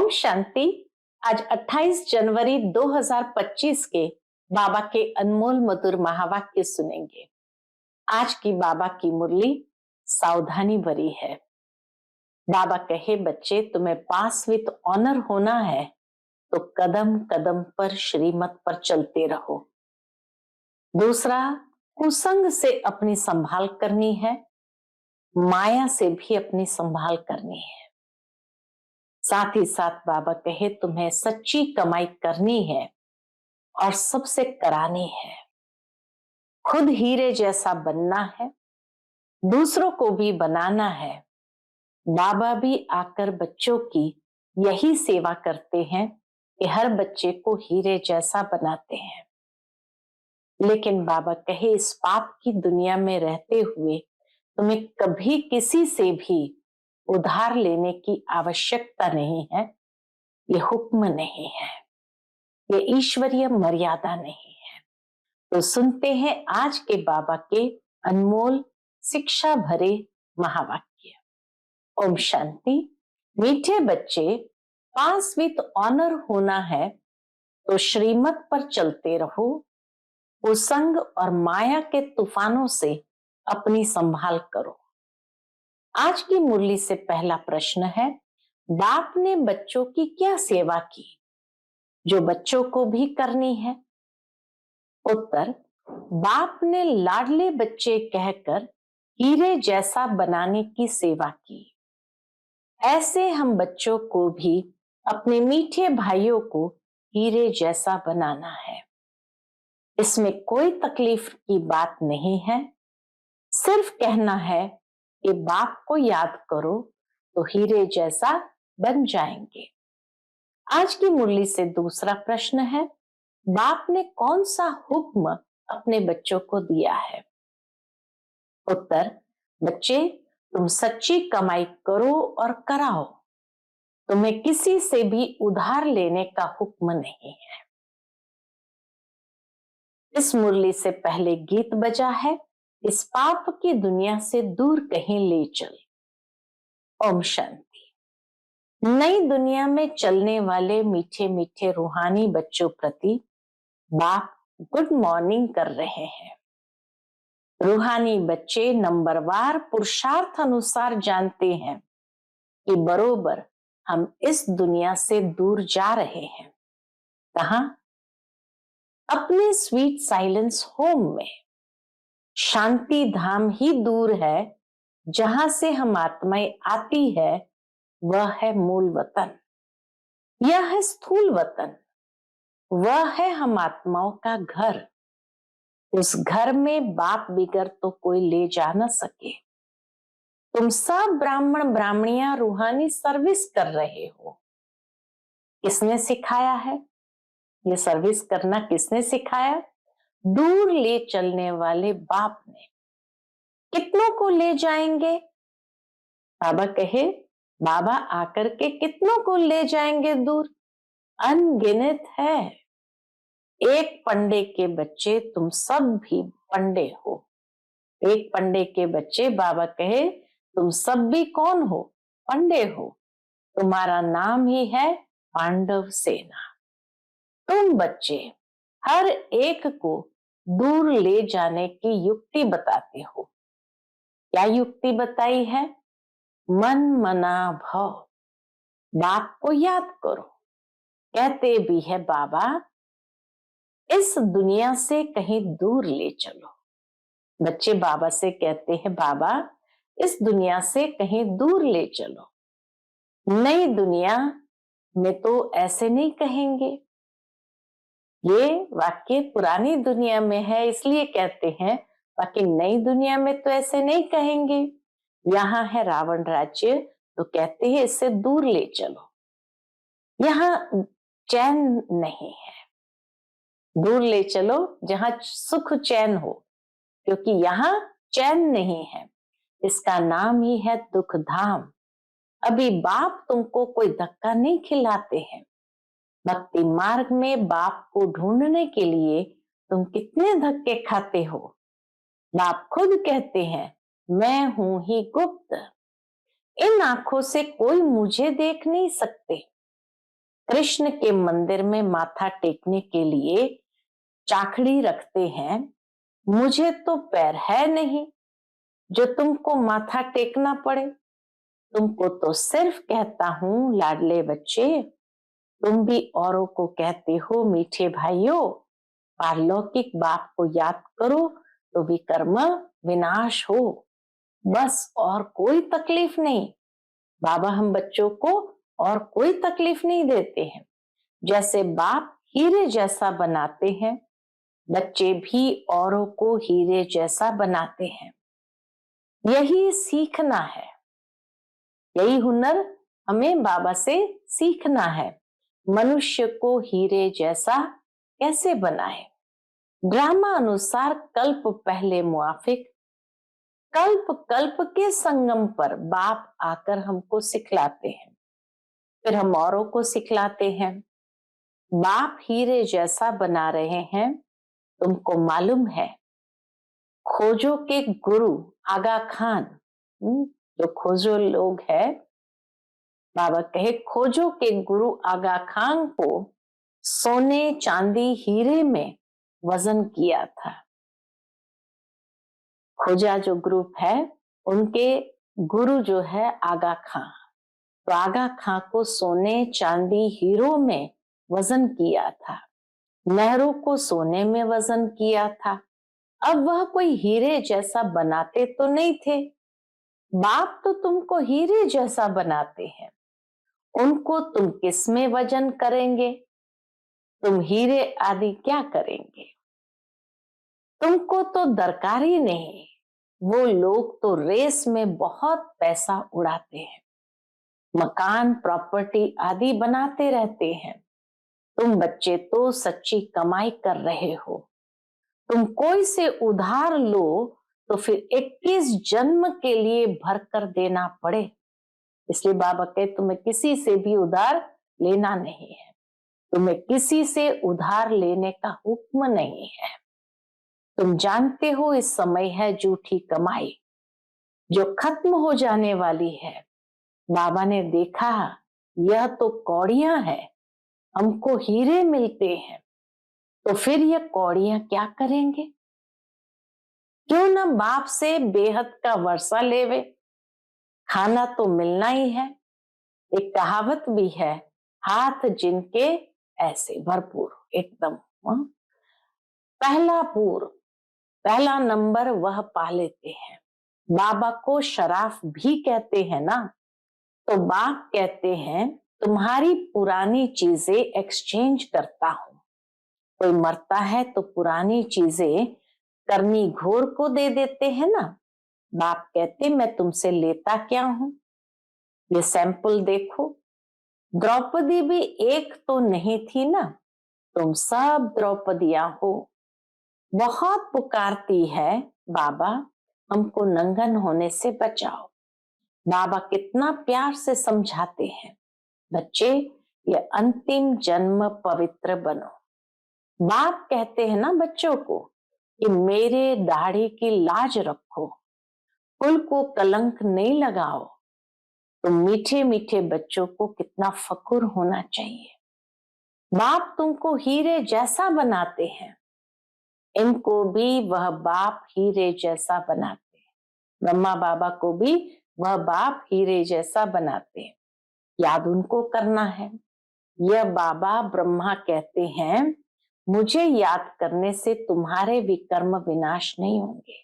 ओम शांति। आज 28 जनवरी 2025 के बाबा के अनमोल मधुर महावाक्य सुनेंगे। आज की बाबा की मुरली सावधानी भरी है। बाबा कहे, बच्चे तुम्हें पास विद ऑनर होना है तो कदम कदम पर श्रीमत पर चलते रहो। दूसरा, कुसंग से अपनी संभाल करनी है, माया से भी अपनी संभाल करनी है। साथ ही साथ बाबा कहे, तुम्हें सच्ची कमाई करनी है और सबसे करानी है। खुद हीरे जैसा बनना है, दूसरों को भी बनाना है। बाबा भी आकर बच्चों की यही सेवा करते हैं कि हर बच्चे को हीरे जैसा बनाते हैं। लेकिन बाबा कहे, इस पाप की दुनिया में रहते हुए तुम्हें कभी किसी से भी उधार लेने की आवश्यकता नहीं है। ये हुक्म नहीं है, ये ईश्वरीय मर्यादा नहीं है। तो सुनते हैं आज के बाबा के अनमोल शिक्षा भरे महावाक्य। ओम शांति। मीठे बच्चे, पास विद ऑनर होना है तो श्रीमत पर चलते रहो। कुसंग और माया के तूफानों से अपनी संभाल करो। आज की मुरली से पहला प्रश्न है, बाप ने बच्चों की क्या सेवा की जो बच्चों को भी करनी है? उत्तर, बाप ने लाडले बच्चे कहकर हीरे जैसा बनाने की सेवा की। ऐसे हम बच्चों को भी अपने मीठे भाइयों को हीरे जैसा बनाना है। इसमें कोई तकलीफ की बात नहीं है। सिर्फ कहना है कि बाप को याद करो तो हीरे जैसा बन जाएंगे। आज की मुरली से दूसरा प्रश्न है, बाप ने कौन सा हुक्म अपने बच्चों को दिया है? उत्तर, बच्चे तुम सच्ची कमाई करो और कराओ। तुम्हें किसी से भी उधार लेने का हुक्म नहीं है। इस मुरली से पहले गीत बजा है, इस पाप की दुनिया से दूर कहीं ले चल। ओम शांति। नई दुनिया में चलने वाले मीठे मीठे रूहानी बच्चों प्रति बाप गुड मॉर्निंग कर रहे हैं। रूहानी बच्चे नंबरवार पुरुषार्थ अनुसार जानते हैं कि बरोबर हम इस दुनिया से दूर जा रहे हैं। कहां? अपने स्वीट साइलेंस होम में। शांति धाम ही दूर है जहां से हम आत्माएं आती है, वह है मूल वतन। यह है स्थूल वतन, वह है हम आत्माओं का घर। उस घर में बाप बिगर तो कोई ले जा न सके। तुम सब ब्राह्मण ब्राह्मणियां रूहानी सर्विस कर रहे हो। किसने सिखाया है? ये सर्विस करना किसने सिखाया? दूर ले चलने वाले बाप ने। कितनों को ले जाएंगे? बाबा कहे, बाबा आकर के कितनों को ले जाएंगे दूर? अनगिनत है। एक पंडे के बच्चे तुम सब भी पंडे हो। एक पंडे के बच्चे, बाबा कहे तुम सब भी कौन हो? पंडे हो। तुम्हारा नाम ही है पांडव सेना। तुम बच्चे हर एक को दूर ले जाने की युक्ति बताते हो। क्या युक्ति बताई है? मन मना भव। बाप को याद करो। कहते भी है, बाबा इस दुनिया से कहीं दूर ले चलो। बच्चे बाबा से कहते हैं, बाबा इस दुनिया से कहीं दूर ले चलो। नई दुनिया में तो ऐसे नहीं कहेंगे। ये वाक्य पुरानी दुनिया में है इसलिए कहते हैं, बाकी नई दुनिया में तो ऐसे नहीं कहेंगे। यहाँ है रावण राज्य तो कहते हैं इससे दूर ले चलो। यहाँ चैन नहीं है। दूर ले चलो जहां सुख चैन हो, क्योंकि यहाँ चैन नहीं है। इसका नाम ही है दुख धाम। अभी बाप तुमको कोई धक्का नहीं खिलाते हैं। भक्ति मार्ग में बाप को ढूंढने के लिए तुम कितने धक्के खाते हो। बाप खुद कहते हैं, मैं हूं ही गुप्त। इन आंखों से कोई मुझे देख नहीं सकते। कृष्ण के मंदिर में माथा टेकने के लिए चाखड़ी रखते हैं, मुझे तो पैर है नहीं जो तुमको माथा टेकना पड़े। तुमको तो सिर्फ कहता हूं लाडले बच्चे, तुम भी औरों को कहते हो मीठे भाइयों, पारलौकिक बाप को याद करो तो विकर्म विनाश हो। बस और कोई तकलीफ नहीं। बाबा हम बच्चों को और कोई तकलीफ नहीं देते हैं। जैसे बाप हीरे जैसा बनाते हैं, बच्चे भी औरों को हीरे जैसा बनाते हैं। यही सीखना है, यही हुनर हमें बाबा से सीखना है। मनुष्य को हीरे जैसा कैसे बनाए। ड्रामा अनुसार कल्प पहले मुआफिक, कल्प कल्प के संगम पर बाप आकर हमको सिखलाते हैं, फिर हम औरों को सिखलाते हैं। बाप हीरे जैसा बना रहे हैं, तुमको मालूम है। खोजो के गुरु आगा खान, जो खोजो लोग है, बाबा कहे खोजो के गुरु आगा खान को सोने चांदी हीरे में वजन किया था। खोजा जो ग्रुप है उनके गुरु जो है आगा खां, तो आगा खां को सोने चांदी हीरो में वजन किया था। नेहरू को सोने में वजन किया था। अब वह कोई हीरे जैसा बनाते तो नहीं थे। बाप तो तुमको हीरे जैसा बनाते हैं, उनको तुम किस में वजन करेंगे। तुम हीरे आदि क्या करेंगे, तुमको तो दरकार ही नहीं। वो लोग तो रेस में बहुत पैसा उड़ाते हैं, मकान प्रॉपर्टी आदि बनाते रहते हैं। तुम बच्चे तो सच्ची कमाई कर रहे हो। तुम कोई से उधार लो तो फिर 21 जन्म के लिए भर कर देना पड़े। इसलिए बाबा कहते तुम्हें किसी से भी उधार लेना नहीं है, तुम्हें किसी से उधार लेने का हुक्म नहीं है। तुम जानते हो इस समय है झूठी कमाई जो खत्म हो जाने वाली है। बाबा ने देखा यह तो कौड़ियां है, हमको हीरे मिलते हैं, तो फिर ये कौड़ियां क्या करेंगे। क्यों ना बाप से बेहद का वर्षा लेवे, खाना तो मिलना ही है। एक कहावत भी है, हाथ जिनके ऐसे भरपूर एकदम। पहला नंबर वह पा लेते हैं। बाबा को शराफ भी कहते हैं ना, तो बाप कहते हैं तुम्हारी पुरानी चीजें एक्सचेंज करता हूं। कोई मरता है तो पुरानी चीजें करनी घोर को दे देते हैं ना। बाप कहते मैं तुमसे लेता क्या हूं। ये सैंपल देखो, द्रौपदी भी एक तो नहीं थी ना, तुम सब द्रौपदियां हो। बहुत पुकारती है बाबा हमको नंगन होने से बचाओ। बाबा कितना प्यार से समझाते हैं, बच्चे ये अंतिम जन्म पवित्र बनो। बाप कहते हैं ना बच्चों को कि मेरे दाढ़ी की लाज रखो, कुल को कलंक नहीं लगाओ। तो मीठे मीठे बच्चों को कितना फकुर होना चाहिए। बाप तुमको हीरे जैसा बनाते हैं, इनको भी वह बाप हीरे जैसा बनाते हैं। ब्रह्मा बाबा को भी वह बाप हीरे जैसा बनाते हैं। याद उनको करना है। यह बाबा ब्रह्मा कहते हैं मुझे याद करने से तुम्हारे विकर्म विनाश नहीं होंगे।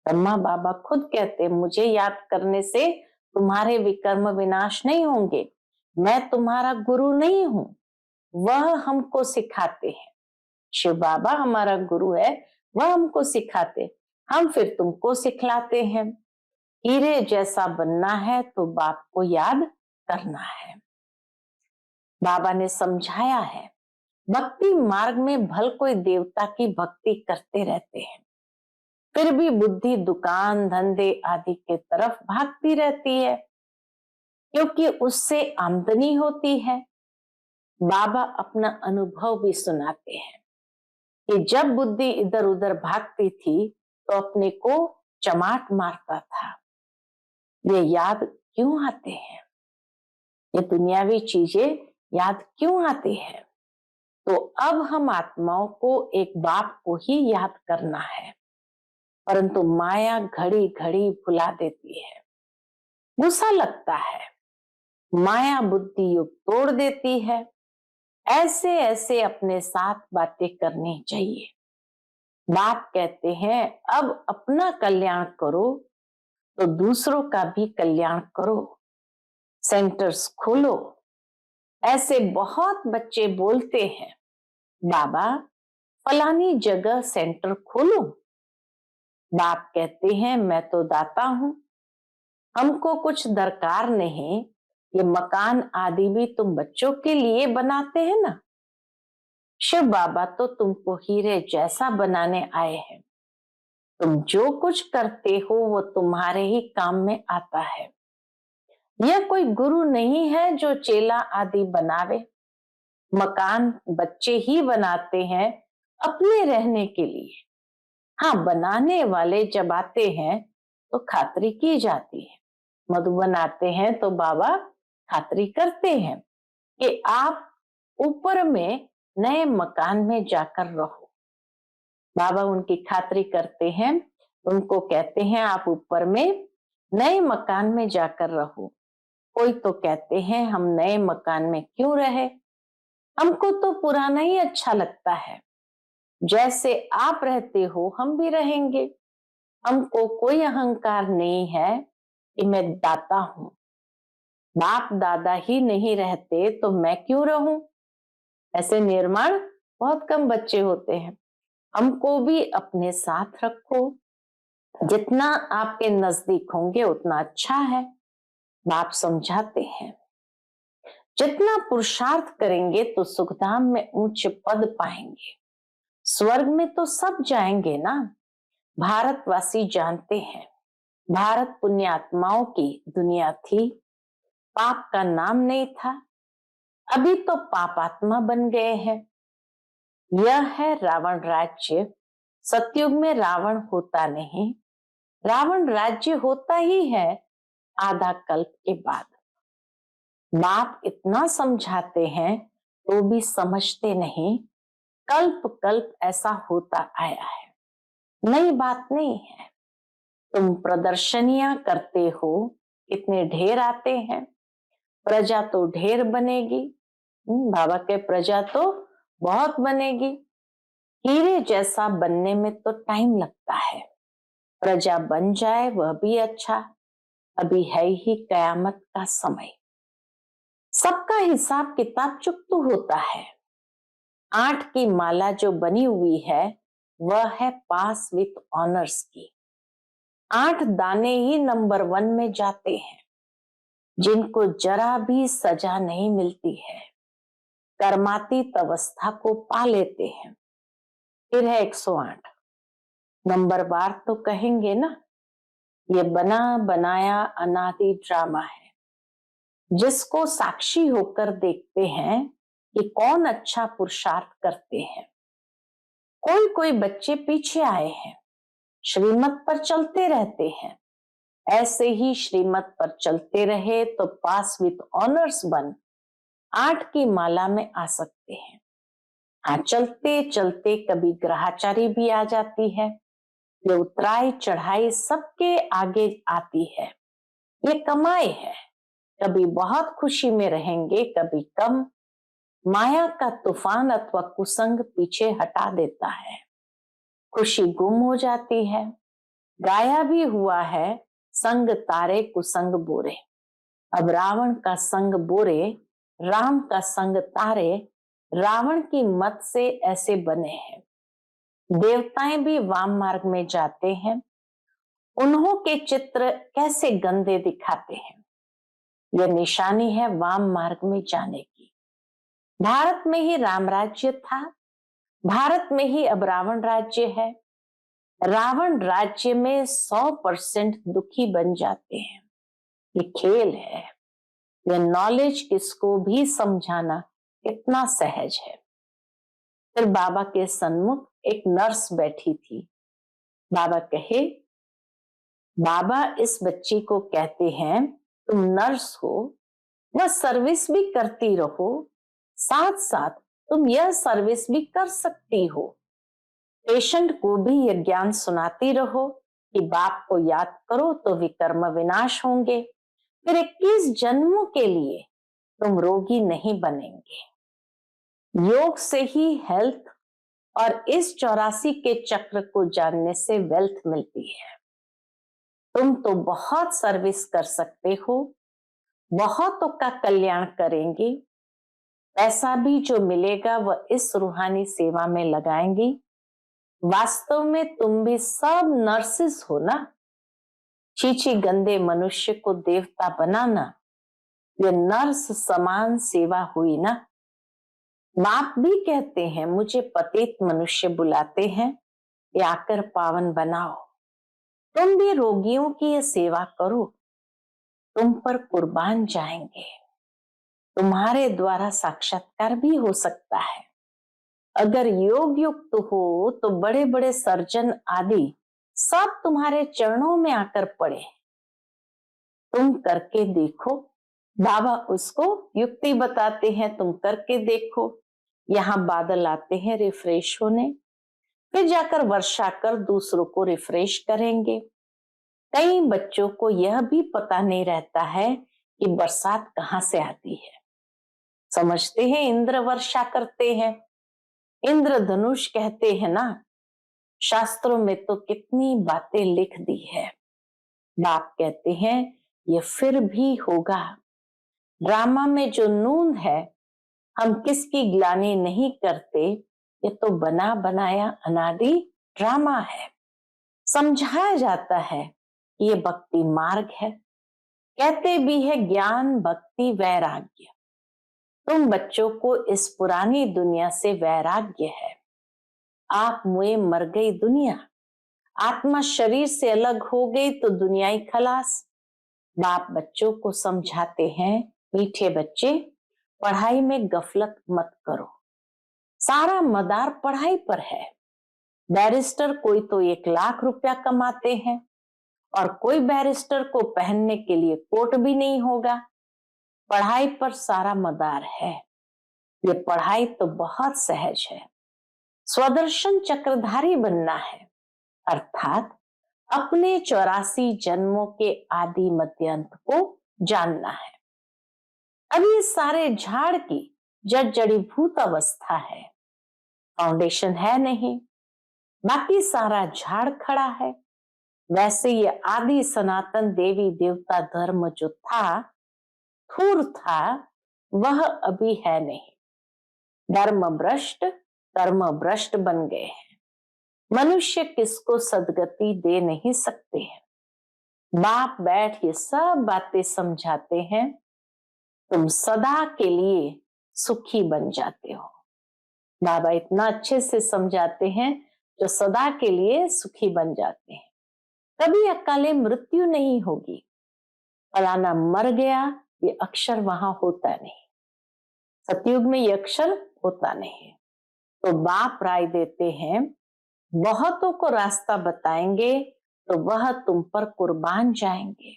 ब्रह्मा बाबा खुद कहते हैं मुझे याद करने से तुम्हारे विकर्म विनाश नहीं होंगे। मैं तुम्हारा गुरु नहीं हूं, वह हमको सिखाते हैं। शिव बाबा हमारा गुरु है, वह हमको सिखाते, हम फिर तुमको सिखलाते हैं। हीरे जैसा बनना है तो बाप को याद करना है। बाबा ने समझाया है भक्ति मार्ग में भल कोई देवता की भक्ति करते रहते हैं, फिर भी बुद्धि दुकान धंधे आदि के तरफ भागती रहती है, क्योंकि उससे आमदनी होती है। बाबा अपना अनुभव भी सुनाते हैं कि जब बुद्धि इधर उधर भागती थी तो अपने को चमाट मारता था। ये याद क्यों आते हैं। ये दुनियावी चीजें याद क्यों आती है? तो अब हम आत्माओं को एक बाप को ही याद करना है, परंतु माया घड़ी घड़ी भुला देती है। गुस्सा लगता है, माया बुद्धि युग तोड़ देती है। ऐसे ऐसे अपने साथ बातें करनी चाहिए। बाप कहते हैं अब अपना कल्याण करो तो दूसरों का भी कल्याण करो, सेंटर्स खोलो। ऐसे बहुत बच्चे बोलते हैं, बाबा फलानी जगह सेंटर खोलो। बाप कहते हैं मैं तो दाता हूं, हमको कुछ दरकार नहीं, ये मकान आदि भी तुम बच्चों के लिए बनाते हैं ना। शिव बाबा तो तुमको हीरे जैसा बनाने आए हैं, तुम जो कुछ करते हो वो तुम्हारे ही काम में आता है। यह कोई गुरु नहीं है जो चेला आदि बनावे। मकान बच्चे ही बनाते हैं अपने रहने के लिए। हाँ, बनाने वाले जब आते हैं तो खातरी की जाती है। मधुबन आते हैं तो बाबा खातरी करते हैं कि आप ऊपर में नए मकान में जाकर रहो। बाबा उनकी खातरी करते हैं, उनको कहते हैं आप ऊपर में नए मकान में जाकर रहो। कोई तो कहते हैं हम नए मकान में क्यों रहे, हमको तो पुराना ही अच्छा लगता है, जैसे आप रहते हो हम भी रहेंगे। हमको कोई अहंकार नहीं है कि मैं दाता हूं। बाप दादा ही नहीं रहते तो मैं क्यों रहूं। ऐसे निर्माण बहुत कम बच्चे होते हैं। हमको भी अपने साथ रखो, जितना आपके नजदीक होंगे उतना अच्छा है। बाप समझाते हैं जितना पुरुषार्थ करेंगे तो सुखधाम में उच्च पद पाएंगे, स्वर्ग में तो सब जाएंगे ना। भारतवासी जानते हैं भारत पुण्यात्माओं की दुनिया थी, पाप का नाम नहीं था। अभी तो पापात्मा बन गए हैं। यह है रावण राज्य। सतयुग में रावण होता नहीं, रावण राज्य होता ही है आधा कल्प के बाद। बाप इतना समझाते हैं तो भी समझते नहीं। कल्प कल्प ऐसा होता आया है, नई बात नहीं है। तुम प्रदर्शनियां करते हो, इतने ढेर आते हैं, प्रजा तो ढेर बनेगी। बाबा के प्रजा तो बहुत बनेगी। हीरे जैसा बनने में तो टाइम लगता है, प्रजा बन जाए वह भी अच्छा। अभी है ही कयामत का समय, सबका हिसाब किताब चुकता होता है। 8 की माला जो बनी हुई है वह है पास विथ ऑनर्स की। 8 दाने ही नंबर 1 में जाते हैं, जिनको जरा भी सजा नहीं मिलती है, कर्मातीत अवस्था को पा लेते हैं। फिर है 108 नंबर बार तो कहेंगे ना, ये बना बनाया अनादि ड्रामा है, जिसको साक्षी होकर देखते हैं कि कौन अच्छा पुरुषार्थ करते हैं। कोई कोई बच्चे पीछे आए हैं, श्रीमत पर चलते रहते हैं। ऐसे ही श्रीमत पर चलते रहे तो पास विथ ऑनर्स बन 8 की माला में आ सकते हैं। हाँ, चलते चलते कभी ग्रहाचारी भी आ जाती है। ये उतराई चढ़ाई सबके आगे आती है, ये कमाई है। कभी बहुत खुशी में रहेंगे, कभी कम। माया का तूफान अथवा कुसंग पीछे हटा देता है, खुशी गुम हो जाती है। गाया भी हुआ है, संग तारे कुसंग बोरे। अब रावण का संग बोरे, राम का संग तारे, रावण की मत से ऐसे बने हैं। देवताएं भी वाम मार्ग में जाते हैं, उन्हों के चित्र कैसे गंदे दिखाते हैं। यह निशानी है वाम मार्ग में जाने की। भारत में ही राम राज्य था, भारत में ही अब रावण राज्य है। रावण राज्य में 100% दुखी बन जाते हैं। ये खेल है, यह नॉलेज किसको भी समझाना इतना सहज है। फिर बाबा के सन्मुख एक नर्स बैठी थी। बाबा कहे, बाबा इस बच्ची को कहते हैं तुम नर्स हो, वह सर्विस भी करती रहो, साथ साथ तुम यह सर्विस भी कर सकती हो। पेशेंट को भी यह ज्ञान सुनाती रहो कि बाप को याद करो तो विकर्म विनाश होंगे, फिर 21 जन्मों के लिए तुम रोगी नहीं बनेंगे। योग से ही हेल्थ और इस 84 के चक्र को जानने से वेल्थ मिलती है। तुम तो बहुत सर्विस कर सकते हो, बहुतों का कल्याण करेंगे। पैसा भी जो मिलेगा वह इस रूहानी सेवा में लगाएंगी। वास्तव में तुम भी सब नर्सिस हो ना। चीची गंदे मनुष्य को देवता बनाना, ये नर्स समान सेवा हुई ना। बाप भी कहते हैं मुझे पतित मनुष्य बुलाते हैं, ये आकर पावन बनाओ। तुम भी रोगियों की ये सेवा करो, तुम पर कुर्बान जाएंगे। तुम्हारे द्वारा साक्षात्कार भी हो सकता है। अगर योग युक्त हो तो बड़े बड़े सर्जन आदि सब तुम्हारे चरणों में आकर पड़े। तुम करके देखो। बाबा उसको युक्ति बताते हैं, तुम करके देखो। यहाँ बादल आते हैं रिफ्रेश होने, फिर जाकर वर्षा कर दूसरों को रिफ्रेश करेंगे। कई बच्चों को यह भी पता नहीं रहता है कि बरसात कहाँ से आती है। समझते हैं इंद्र वर्षा करते हैं, इंद्रधनुष कहते हैं ना। शास्त्रों में तो कितनी बातें लिख दी है। बाप कहते हैं ये फिर भी होगा। ड्रामा में जो नून है, हम किसकी ग्लानि नहीं करते, ये तो बना बनाया अनादि ड्रामा है। समझाया जाता है ये भक्ति मार्ग है, कहते भी है ज्ञान भक्ति वैराग्य। तुम बच्चों को इस पुरानी दुनिया से वैराग्य है। आप मुए मर गई दुनिया, आत्मा शरीर से अलग हो गई तो दुनियाई खलास। बाप बच्चों को समझाते हैं, मीठे बच्चे पढ़ाई में गफलत मत करो, सारा मदार पढ़ाई पर है। बैरिस्टर कोई तो 1 लाख रुपया कमाते हैं और कोई बैरिस्टर को पहनने के लिए कोट भी नहीं होगा। पढ़ाई पर सारा मदार है। ये पढ़ाई तो बहुत सहज है। स्वदर्शन चक्रधारी बनना है, अर्थात अपने 84 जन्मों के आदि मध्य अंत को जानना है। अभी इस सारे झाड़ की जड़ जड़ीभूत अवस्था है, फाउंडेशन है नहीं, बाकी सारा झाड़ खड़ा है। वैसे ये आदि सनातन देवी देवता धर्म जो था, थूर था, वह अभी है नहीं। धर्म भ्रष्ट कर्म भ्रष्ट बन गए हैं। मनुष्य किसको सदगति दे नहीं सकते हैं। बाप बैठ ये सब बातें समझाते हैं, तुम सदा के लिए सुखी बन जाते हो। बाबा इतना अच्छे से समझाते हैं जो सदा के लिए सुखी बन जाते हैं। कभी अकाले मृत्यु नहीं होगी। फलाना मर गया, ये अक्षर वहां होता नहीं। सतयुग में ये अक्षर होता नहीं। तो बाप राय देते हैं, बहुतों को रास्ता बताएंगे तो वह तुम पर कुर्बान जाएंगे।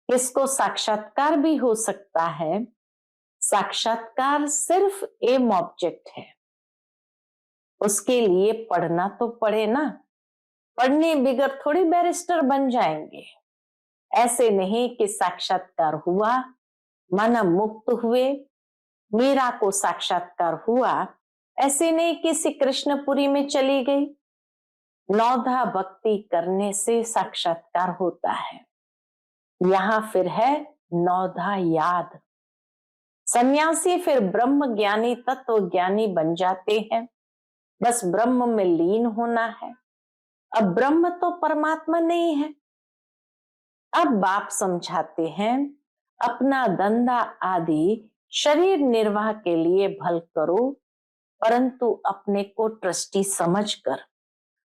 किसको साक्षात्कार भी हो सकता है। साक्षात्कार सिर्फ एम ऑब्जेक्ट है, उसके लिए पढ़ना तो पड़े ना। पढ़ने बिगर थोड़ी बैरिस्टर बन जाएंगे। ऐसे नहीं कि साक्षात्कार हुआ, मन मुक्त हुए, मीरा को साक्षात्कार हुआ, ऐसे नहीं किसी कृष्णपुरी में चली गई। नौधा भक्ति करने से साक्षात्कार होता है। यहां फिर है नौधा याद। सन्यासी फिर ब्रह्म ज्ञानी तत्व ज्ञानी बन जाते हैं। बस ब्रह्म में लीन होना है। अब ब्रह्म तो परमात्मा नहीं है। अब बाप समझाते हैं, अपना धंधा आदि शरीर निर्वाह के लिए भल करो, परंतु अपने को ट्रस्टी समझकर,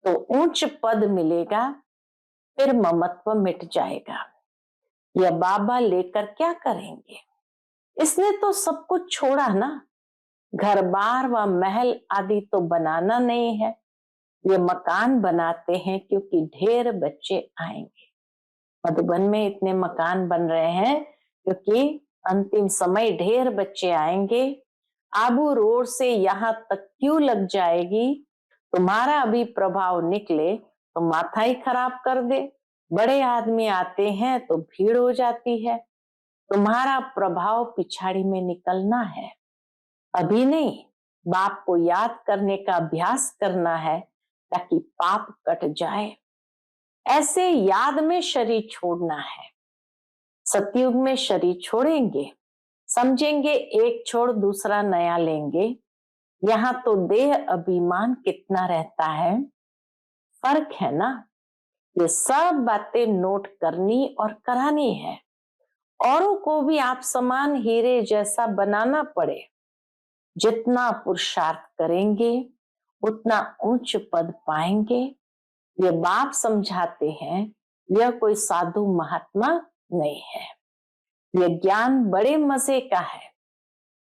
तो ऊंच पद मिलेगा, फिर ममत्व मिट जाएगा। यह बाबा लेकर क्या करेंगे। इसने तो सब कुछ छोड़ा ना। घर बार व महल आदि तो बनाना नहीं है। ये मकान बनाते हैं क्योंकि ढेर बच्चे आएंगे। मधुबन में इतने मकान बन रहे हैं क्योंकि अंतिम समय ढेर बच्चे आएंगे। आबू रोड से यहाँ तक क्यों लग जाएगी? तुम्हारा अभी प्रभाव निकले तो माथा ही खराब कर दे। बड़े आदमी आते हैं तो भीड़ हो जाती है। तुम्हारा प्रभाव पिछाड़ी में निकलना है, अभी नहीं। बाप को याद करने का अभ्यास करना है ताकि पाप कट जाए। ऐसे याद में शरीर छोड़ना है। सतयुग में शरीर छोड़ेंगे, समझेंगे एक छोड़ दूसरा नया लेंगे। यहाँ तो देह अभिमान कितना रहता है, फर्क है ना। ये सब बातें नोट करनी और करानी है। औरों को भी आप समान हीरे जैसा बनाना पड़े। जितना पुरुषार्थ करेंगे उतना उच्च पद पाएंगे। ये बाप समझाते हैं, यह कोई साधु महात्मा नहीं है। यह ज्ञान बड़े मजे का है,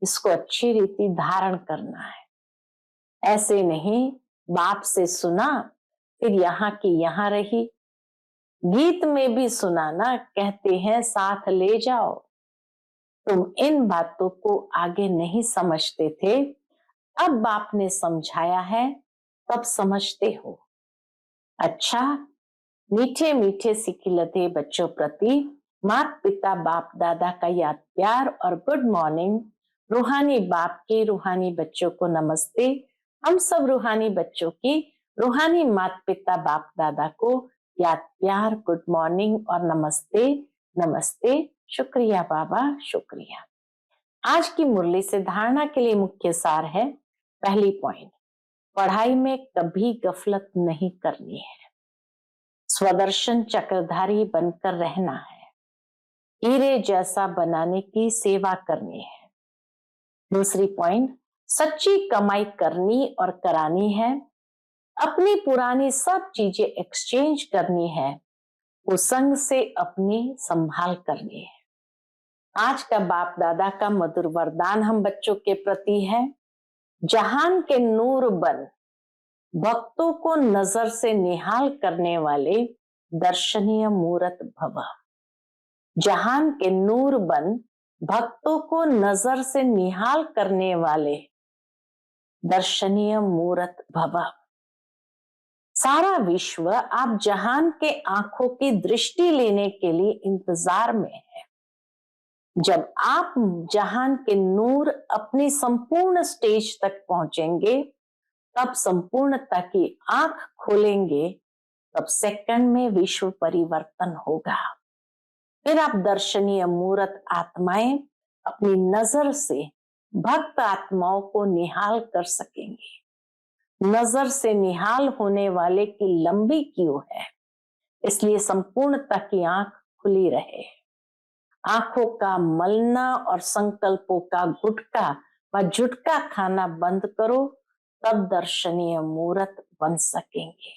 इसको अच्छी रीति धारण करना है। ऐसे नहीं बाप से सुना फिर यहाँ की यहाँ रही। गीत में भी सुनाना, कहते हैं साथ ले जाओ। तुम इन बातों को आगे नहीं समझते थे, अब बाप ने समझाया है तब समझते हो। अच्छा, मीठे मीठे सिकिलते बच्चों प्रति माता पिता बाप दादा का याद प्यार और गुड मॉर्निंग। रूहानी बाप के रूहानी बच्चों को नमस्ते। हम सब रूहानी बच्चों की रूहानी माता पिता बाप दादा को याद प्यार, गुड मॉर्निंग और नमस्ते। नमस्ते, शुक्रिया बाबा, शुक्रिया। आज की मुरली से धारणा के लिए मुख्य सार है, पहली पॉइंट, पढ़ाई में कभी गफलत नहीं करनी है। स्वदर्शन चक्रधारी बनकर रहना है। हीरे जैसा बनाने की सेवा करनी है। दूसरी पॉइंट, सच्ची कमाई करनी और करानी है। अपनी पुरानी सब चीजें एक्सचेंज करनी है, कुसंग से अपनी संभाल करनी है। आज का बाप दादा का मधुर वरदान हम बच्चों के प्रति है, जहान के नूर बन, भक्तों को नजर से निहाल करने वाले दर्शनीय मूरत भव। जहान के नूर बन, भक्तों को नजर से निहाल करने वाले दर्शनीय मूरत भव। सारा विश्व आप जहान के आंखों की दृष्टि लेने के लिए इंतजार में है। जब आप जहान के नूर अपनी संपूर्ण स्टेज तक पहुंचेंगे, तब संपूर्णता की आंख खोलेंगे, तब सेकंड में विश्व परिवर्तन होगा। फिर आप दर्शनीय मूरत आत्माएं अपनी नजर से भक्त आत्माओं को निहाल कर सकेंगे। नजर से निहाल होने वाले की लंबी क्यू है, इसलिए संपूर्णता की आंख खुली रहे। आंखों का मलना और संकल्पों का गुटका व जुटका खाना बंद करो, तब दर्शनीय मूरत बन सकेंगे।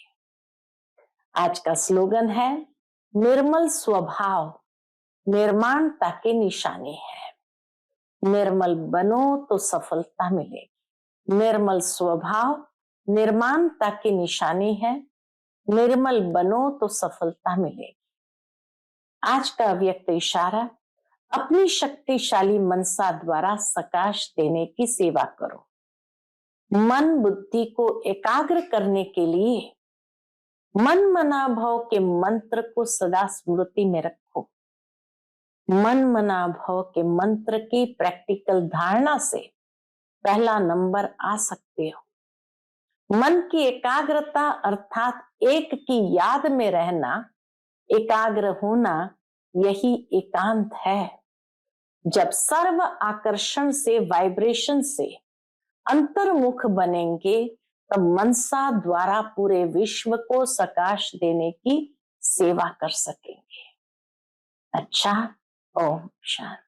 आज का स्लोगन है, निर्मल स्वभाव निर्माणता की निशानी है। निर्मल बनो तो सफलता मिलेगी। निर्मल स्वभाव निर्माणता की निशानी है। निर्मल बनो तो सफलता मिलेगी। आज का व्यक्त इशारा, अपनी शक्तिशाली मनसा द्वारा सकाश देने की सेवा करो। मन बुद्धि को एकाग्र करने के लिए मन मना भाव के मंत्र को सदा स्मृति में रखो। मन मना भाव के मंत्र की प्रैक्टिकल धारणा से पहला नंबर आ सकते हो। मन की एकाग्रता अर्थात एक की याद में रहना, एकाग्र होना, यही एकांत है। जब सर्व आकर्षण से, वाइब्रेशन से अंतर्मुख बनेंगे, तब मनसा द्वारा पूरे विश्व को सकाश देने की सेवा कर सकेंगे। अच्छा, ओम शांति।